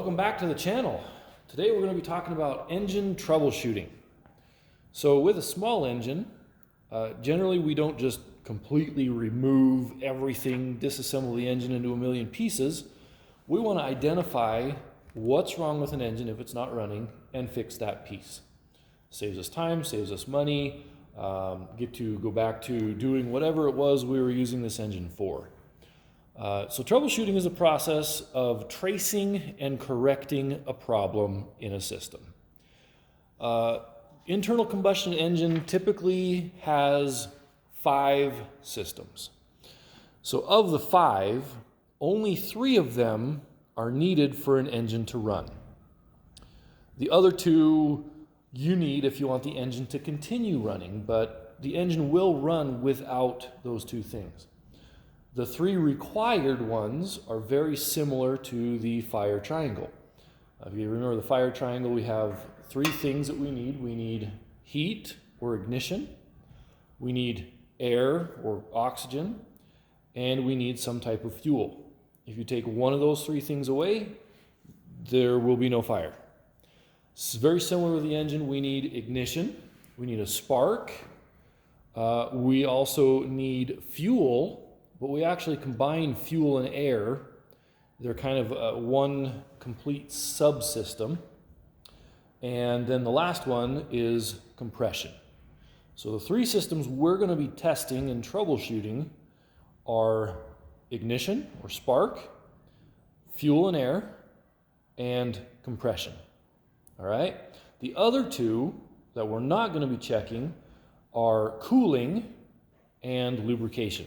Welcome back to the channel. Today we're going to be talking about engine troubleshooting. So with a small engine, generally we don't just completely remove everything, disassemble the engine into a million pieces. We want to identify what's wrong with an engine if it's not running and fix that piece. Saves us time, saves us money, get to go back to doing whatever it was we were using this engine for. So troubleshooting is a process of tracing and correcting a problem in a system. Internal combustion engine typically has 5 systems. So of the 5, only 3 of them are needed for an engine to run. The other 2 you need if you want the engine to continue running, but the engine will run without those 2 things. The 3 required ones are very similar to the fire triangle. If you remember the fire triangle, we have 3 things that we need. We need heat or ignition, we need air or oxygen, and we need some type of fuel. If you take one of those 3 things away, there will be no fire. It's very similar with the engine. We need ignition, we need a spark, we also need fuel. But we actually combine fuel and air. They're kind of one complete subsystem. And then the last one is compression. So the 3 systems we're going to be testing and troubleshooting are ignition or spark, fuel and air, and compression. All right? The other 2 that we're not going to be checking are cooling and lubrication.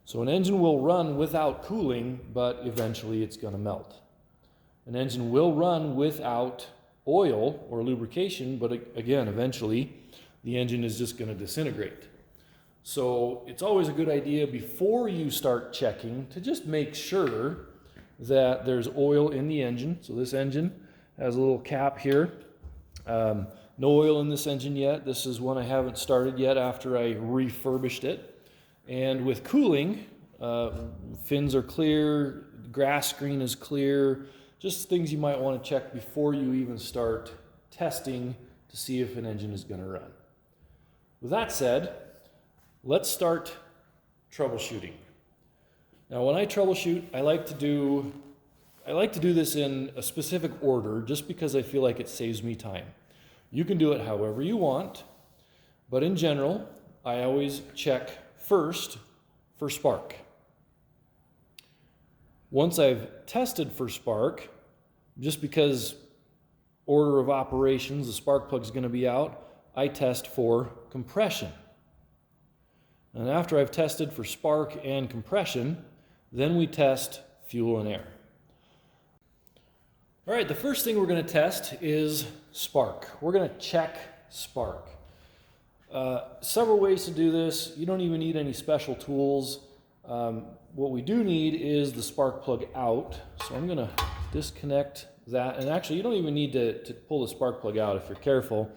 So an engine will run without cooling, but eventually it's going to melt. An engine will run without oil or lubrication, but again, eventually the engine is just going to disintegrate. So it's always a good idea before you start checking to just make sure that there's oil in the engine. So this engine has a little cap here. No oil in this engine yet. This is one I haven't started yet after I refurbished it. And with cooling, fins are clear, grass screen is clear, just things you might want to check before you even start testing to see if an engine is going to run. With that said, let's start troubleshooting. Now when I troubleshoot, I like to do this in a specific order just because I feel like it saves me time. You can do it however you want, but in general, I always check first for spark. Once I've tested for spark, just because order of operations, the spark plug is going to be out, I test for compression. And after I've tested for spark and compression, then we test fuel and air. All right, the first thing we're going to test is spark. We're going to check spark. Several ways to do this. You don't even need any special tools. What we do need is the spark plug out. So I'm going to disconnect that. And actually, you don't even need to pull the spark plug out if you're careful.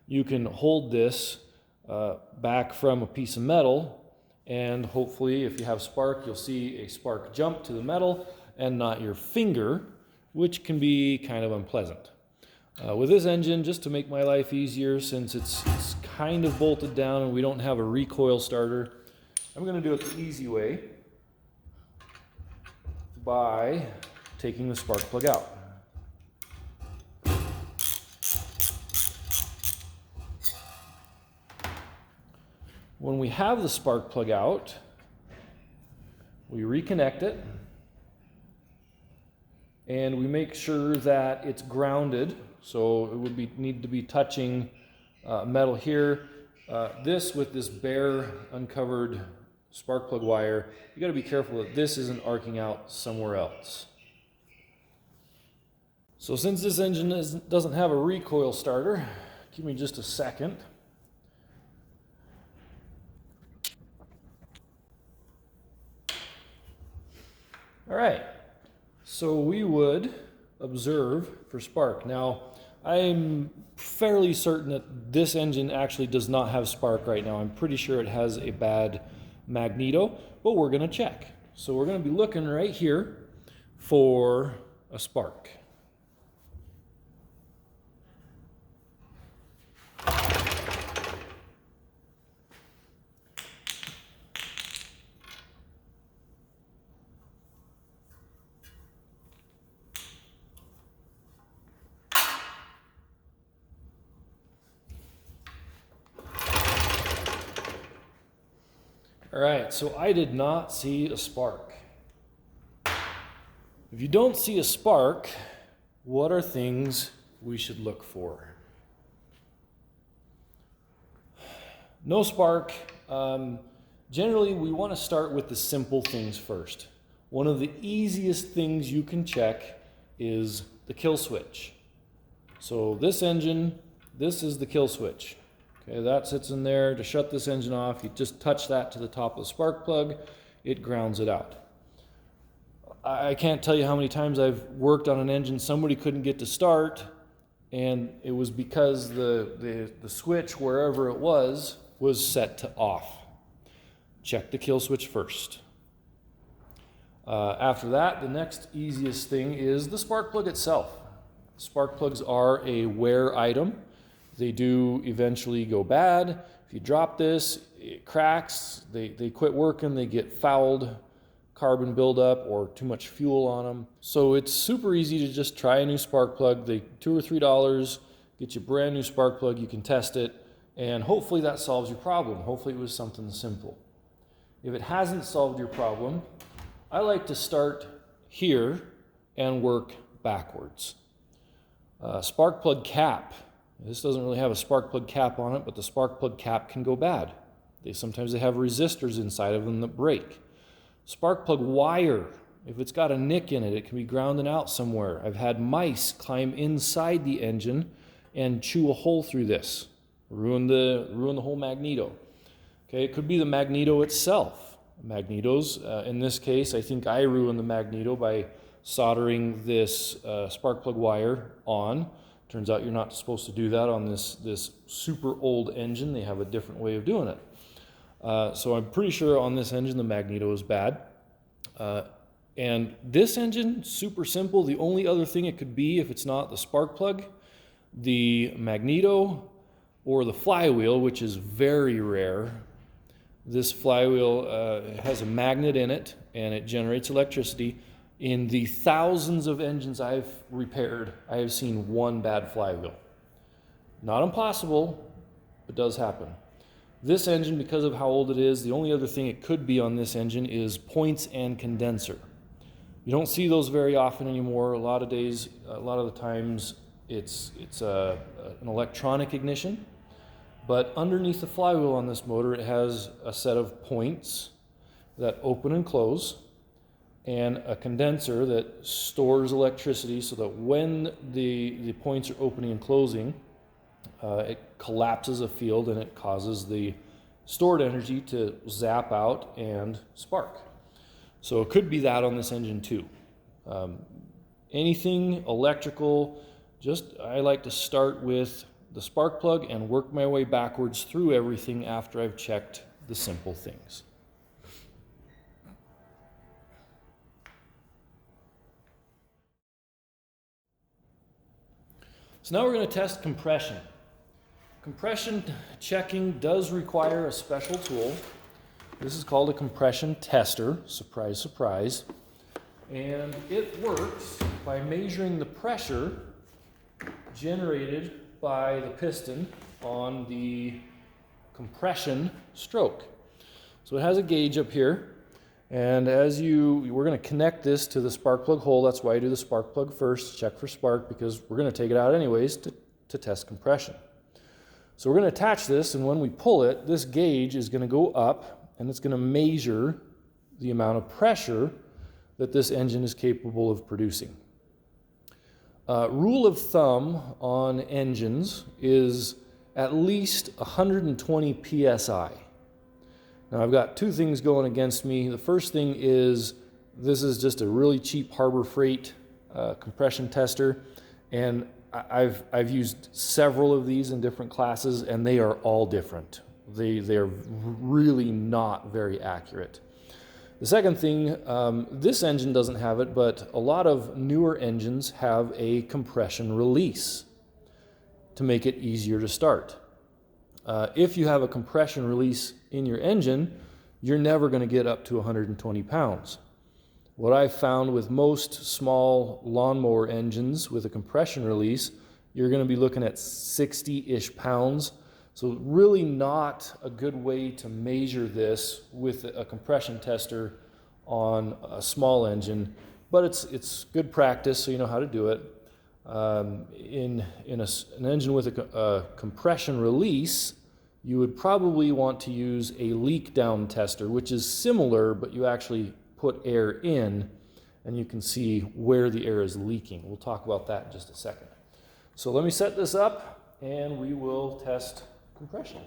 You can hold this back from a piece of metal, and hopefully, if you have spark, you'll see a spark jump to the metal and not your finger, which can be kind of unpleasant. With this engine, just to make my life easier, since it's kind of bolted down and we don't have a recoil starter, I'm going to do it the easy way by taking the spark plug out. When we have the spark plug out, we reconnect it and we make sure that it's grounded. So it would need to be touching metal here. This with this bare uncovered spark plug wire, you got to be careful that this isn't arcing out somewhere else. So since this engine doesn't have a recoil starter, give me just a second. All right, so we would observe for spark. Now, I'm fairly certain that this engine actually does not have spark right now. I'm pretty sure it has a bad magneto, but we're going to check. So we're going to be looking right here for a spark. All right, so I did not see a spark. If you don't see a spark, what are things we should look for? No spark. Generally, we want to start with the simple things first. One of the easiest things you can check is the kill switch. So this engine, this is the kill switch. Okay, that sits in there to shut this engine off. You just touch that to the top of the spark plug, it grounds it out. I can't tell you how many times I've worked on an engine somebody couldn't get to start, and it was because the switch, wherever it was set to off. Check the kill switch first. After that, the next easiest thing is the spark plug itself. Spark plugs are a wear item. They do eventually go bad. If you drop this, it cracks, they quit working, they get fouled, carbon buildup, or too much fuel on them. So it's super easy to just try a new spark plug. They $2 or $3, get you a brand new spark plug, you can test it, and hopefully that solves your problem. Hopefully it was something simple. If it hasn't solved your problem, I like to start here and work backwards. Spark plug cap. This doesn't really have a spark plug cap on it, but the spark plug cap can go bad. Sometimes they have resistors inside of them that break. Spark plug wire, if it's got a nick in it, it can be grounded out somewhere. I've had mice climb inside the engine and chew a hole through this, ruin the whole magneto. Okay, it could be the magneto itself. Magnetos, in this case, I think I ruined the magneto by soldering this spark plug wire on. Turns out you're not supposed to do that on this super old engine. They have a different way of doing it. So I'm pretty sure on this engine the magneto is bad. And this engine, super simple. The only other thing it could be, if it's not the spark plug, the magneto, or the flywheel, which is very rare. This flywheel has a magnet in it, and it generates electricity. In the thousands of engines I've repaired, I have seen one bad flywheel. Not impossible, but does happen. This engine, because of how old it is, the only other thing it could be on this engine is points and condenser. You don't see those very often anymore. A lot of the times it's an electronic ignition. But underneath the flywheel on this motor, it has a set of points that open and close, and a condenser that stores electricity so that when the points are opening and closing, it collapses a field and it causes the stored energy to zap out and spark. So it could be that on this engine too. Anything electrical, I like to start with the spark plug and work my way backwards through everything after I've checked the simple things. So now we're going to test compression. Compression checking does require a special tool. This is called a compression tester, surprise, surprise. And it works by measuring the pressure generated by the piston on the compression stroke. So it has a gauge up here, and we're going to connect this to the spark plug hole. That's why I do the spark plug first, check for spark, because we're going to take it out anyways to test compression. So we're going to attach this, and when we pull it, this gauge is going to go up, and it's going to measure the amount of pressure that this engine is capable of producing. Rule of thumb on engines is at least 120 psi. Now I've got two things going against me. The first thing is this is just a really cheap Harbor Freight compression tester, and I've used several of these in different classes, and they are all different. They are really not very accurate. The second thing, this engine doesn't have it, but a lot of newer engines have a compression release to make it easier to start. If you have a compression release in your engine, you're never going to get up to 120 pounds. What I've found with most small lawnmower engines with a compression release, you're going to be looking at 60-ish pounds. So really not a good way to measure this with a compression tester on a small engine, but it's good practice, so you know how to do it. In an engine with a compression release, you would probably want to use a leak down tester, which is similar, but you actually put air in and you can see where the air is leaking. We'll talk about that in just a second. So let me set this up and we will test compression.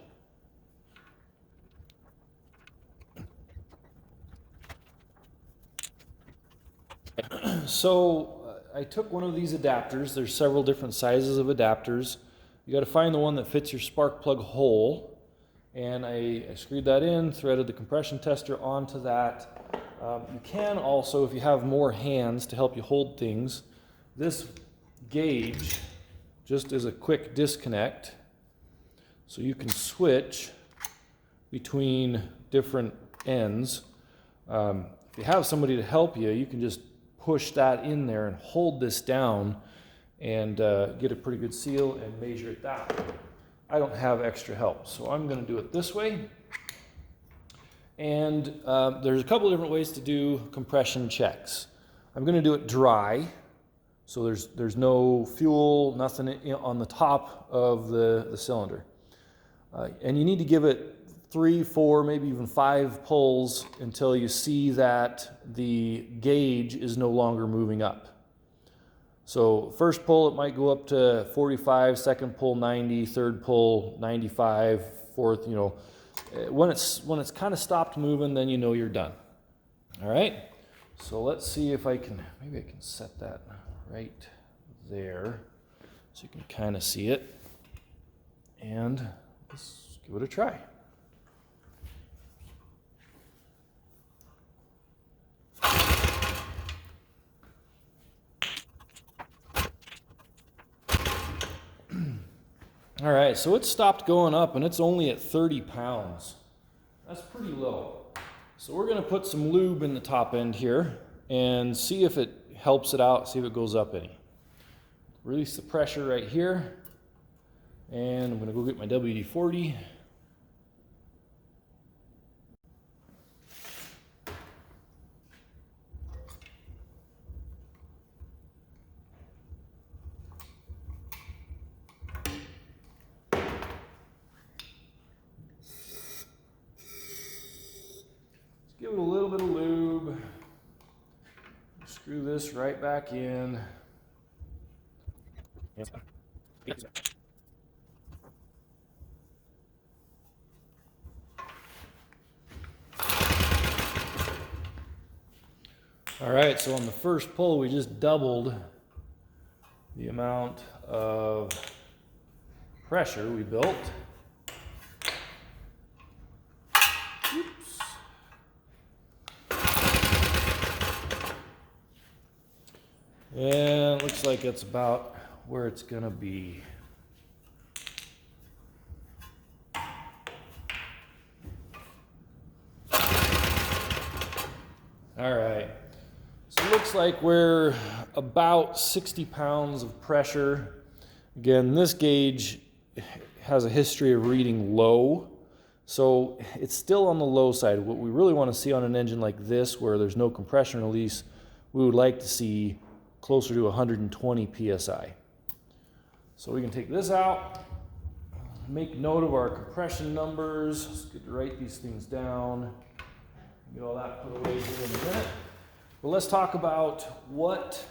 So I took one of these adapters. There's several different sizes of adapters. You got to find the one that fits your spark plug hole. And I screwed that in, threaded the compression tester onto that. You can also, if you have more hands to help you hold things, this gauge just is a quick disconnect. So you can switch between different ends. If you have somebody to help you, you can just push that in there and hold this down and get a pretty good seal and measure it that way. I don't have extra help, so I'm going to do it this way. And there's a couple different ways to do compression checks. I'm going to do it dry, so there's no fuel, nothing on the top of the cylinder. And you need to give it 3, 4, maybe even 5 pulls until you see that the gauge is no longer moving up. So first pull, it might go up to 45, second pull 90, third pull 95, fourth, you know. When it's kind of stopped moving, then you know you're done. All right, so let's see if maybe I can set that right there so you can kind of see it. And let's give it a try. All right, so it stopped going up and it's only at 30 pounds. That's pretty low. So we're gonna put some lube in the top end here and see if it helps it out, see if it goes up any. Release the pressure right here. And I'm gonna go get my WD-40. Give it a little bit of lube. Screw this right back in. All right, so on the first pull, we just doubled the amount of pressure we built. And it looks like it's about where it's gonna be. All right, so it looks like we're about 60 pounds of pressure. Again, this gauge has a history of reading low, so it's still on the low side. What we really want to see on an engine like this, where there's no compression release, we would like to see closer to 120 psi. So we can take this out, make note of our compression numbers. Let's get to write these things down. Get all that put away here in a minute. But let's talk about what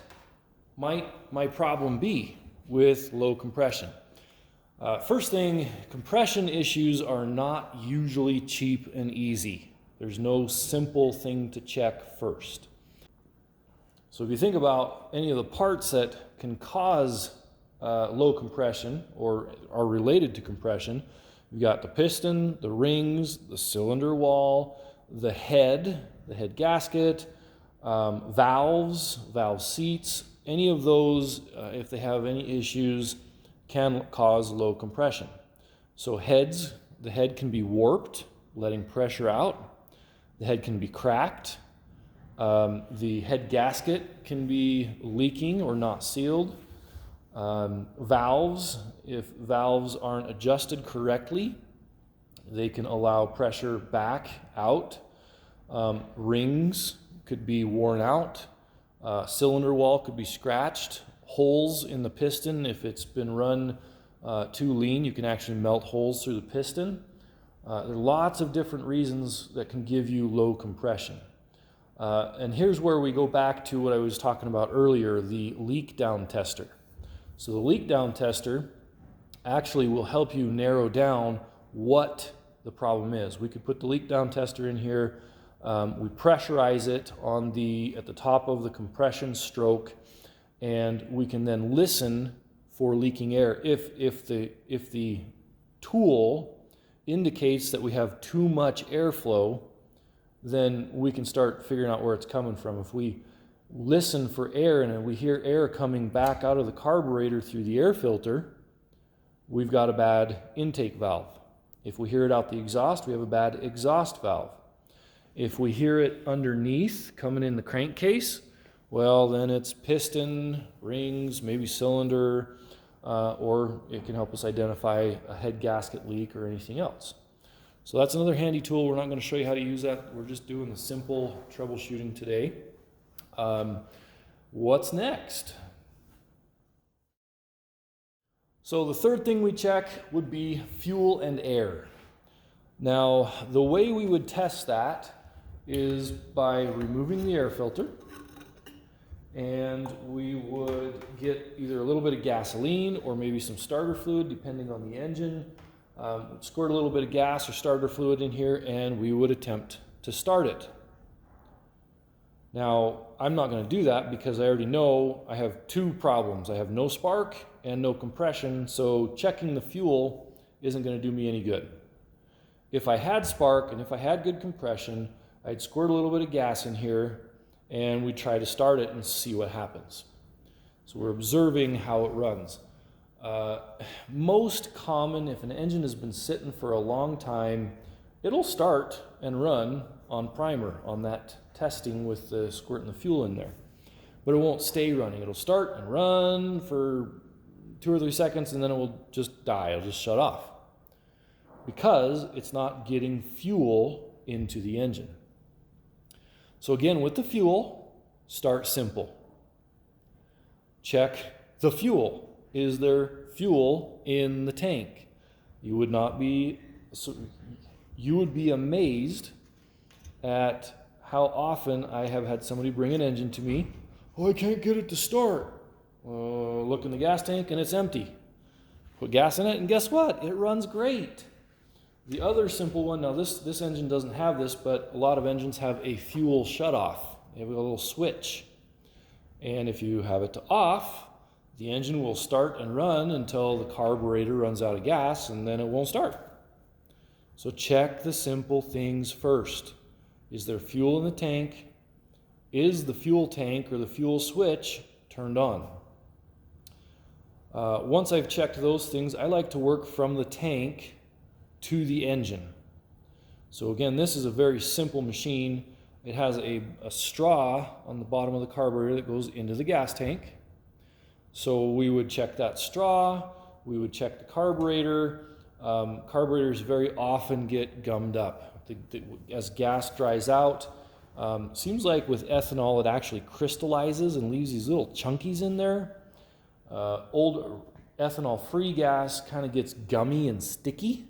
might my problem be with low compression. First thing, compression issues are not usually cheap and easy. There's no simple thing to check first. So if you think about any of the parts that can cause low compression or are related to compression, you've got the piston, the rings, the cylinder wall, the head gasket, valves, valve seats. Any of those, if they have any issues, can cause low compression. So the head can be warped, letting pressure out. The head can be cracked. The head gasket can be leaking or not sealed. Valves, if valves aren't adjusted correctly, they can allow pressure back out. Rings could be worn out. Cylinder wall could be scratched. Holes in the piston, if it's been run too lean, you can actually melt holes through the piston. There are lots of different reasons that can give you low compression. And here's where we go back to what I was talking about earlier, the leak down tester. So the leak down tester actually will help you narrow down what the problem is. We could put the leak down tester in here. We pressurize it at the top of the compression stroke, and we can then listen for leaking air. If the tool indicates that we have too much airflow, then we can start figuring out where it's coming from. If we listen for air and we hear air coming back out of the carburetor through the air filter, we've got a bad intake valve. If we hear it out the exhaust, we have a bad exhaust valve. If we hear it underneath coming in the crankcase, well, then it's piston, rings, maybe cylinder, or it can help us identify a head gasket leak or anything else. So that's another handy tool. We're not going to show you how to use that. We're just doing the simple troubleshooting today. What's next? So the third thing we check would be fuel and air. Now, the way we would test that is by removing the air filter, and we would get either a little bit of gasoline or maybe some starter fluid depending on the engine. Squirt a little bit of gas or starter fluid in here, and we would attempt to start it. Now, I'm not going to do that because I already know I have two problems. I have no spark and no compression, so checking the fuel isn't going to do me any good. If I had spark and if I had good compression, I'd squirt a little bit of gas in here and we'd try to start it and see what happens. So we're observing how it runs. Most common, if an engine has been sitting for a long time, it'll start and run on primer, on that testing with the squirting the fuel in there. But it won't stay running. It'll start and run for 2 or 3 seconds and then it will just die. It'll just shut off because it's not getting fuel into the engine. So again, with the fuel, start simple. Check the fuel. Is there fuel in the tank? You would be amazed at how often I have had somebody bring an engine to me. Oh, I can't get it to start. Look in the gas tank and it's empty. Put gas in it and guess what? It runs great. The other simple one, now this engine doesn't have this, but a lot of engines have a fuel shutoff. They have a little switch. And if you have it to off, the engine will start and run until the carburetor runs out of gas and then it won't start. So check the simple things first. Is there fuel in the tank? Is the fuel tank or the fuel switch turned on? Once I've checked those things, I like to work from the tank to the engine. So again, this is a very simple machine. It has a straw on the bottom of the carburetor that goes into the gas tank. So we would check that straw, we would check the carburetor. Carburetors very often get gummed up. As gas dries out, seems like with ethanol it actually crystallizes and leaves these little chunkies in there. Old ethanol-free gas kind of gets gummy and sticky,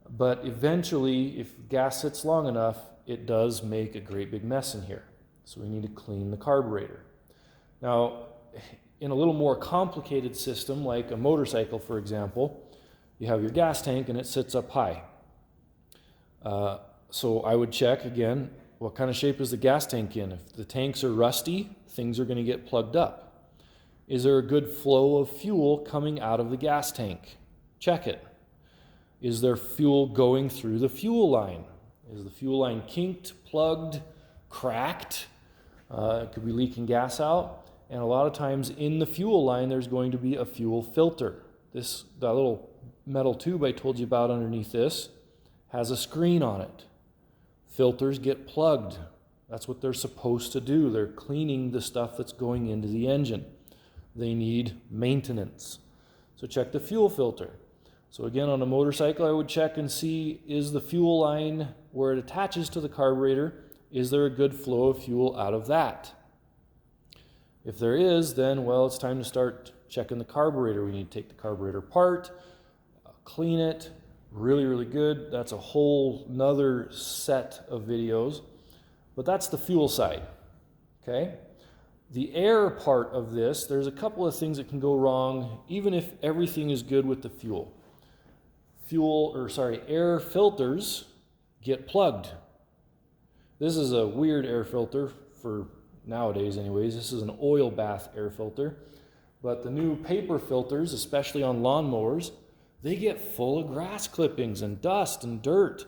but eventually, if gas sits long enough, it does make a great big mess in here. So we need to clean the carburetor. Now, in a little more complicated system, like a motorcycle, for example, you have your gas tank and it sits up high. So I would check again, what kind of shape is the gas tank in? If the tanks are rusty, things are going to get plugged up. Is there a good flow of fuel coming out of the gas tank? Check it. Is there fuel going through the fuel line? Is the fuel line kinked, plugged, cracked? It could be leaking gas out. And a lot of times in the fuel line, there's going to be a fuel filter. That little metal tube I told you about underneath this has a screen on it. Filters get plugged. That's what they're supposed to do. They're cleaning the stuff that's going into the engine. they need maintenance. So check the fuel filter. So again, on a motorcycle, I would check and see, is the fuel line where it attaches to the carburetor, is there a good flow of fuel out of that? If there is, then, well, it's time to start checking the carburetor. We need to take the carburetor apart, clean it, really, really good. That's a whole nother set of videos, but that's the fuel side, okay? The air part of this, there's a couple of things that can go wrong, even if everything is good with the fuel. Air filters get plugged. This is a weird air filter for nowadays anyways. This is an oil bath air filter. But the new paper filters, especially on lawnmowers, they get full of grass clippings and dust and dirt.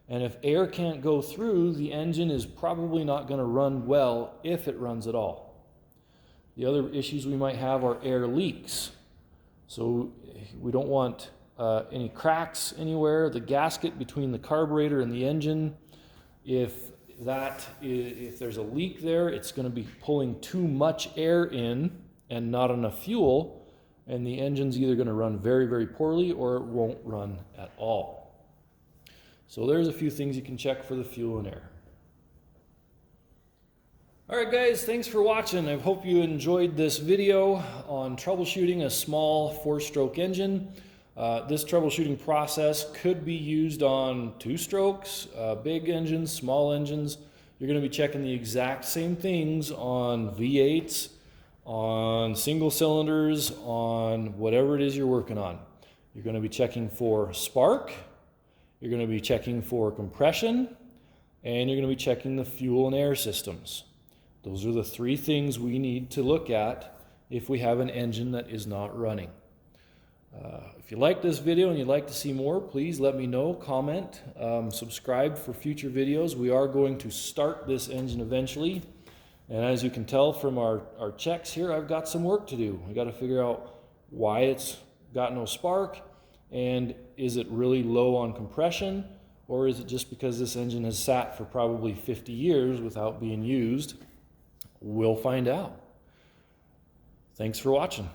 And if air can't go through, the engine is probably not going to run well, if it runs at all. The other issues we might have are air leaks. So we don't want any cracks anywhere. The gasket between the carburetor and the engine, if there's a leak there, it's going to be pulling too much air in and not enough fuel, and the engine's either going to run very, very poorly or it won't run at all. So there's a few things you can check for the fuel and air. Alright guys, thanks for watching. I hope you enjoyed this video on troubleshooting a small 4-stroke engine. This troubleshooting process could be used on 2-strokes, big engines, small engines. You're going to be checking the exact same things on V8s, on single cylinders, on whatever it is you're working on. You're going to be checking for spark, you're going to be checking for compression, and you're going to be checking the fuel and air systems. Those are the 3 things we need to look at if we have an engine that is not running. If you like this video and you'd like to see more, please let me know, comment, subscribe for future videos. We are going to start this engine eventually. And as you can tell from our checks here, I've got some work to do. We got to figure out why it's got no spark, and is it really low on compression, or is it just because this engine has sat for probably 50 years without being used? We'll find out. Thanks for watching.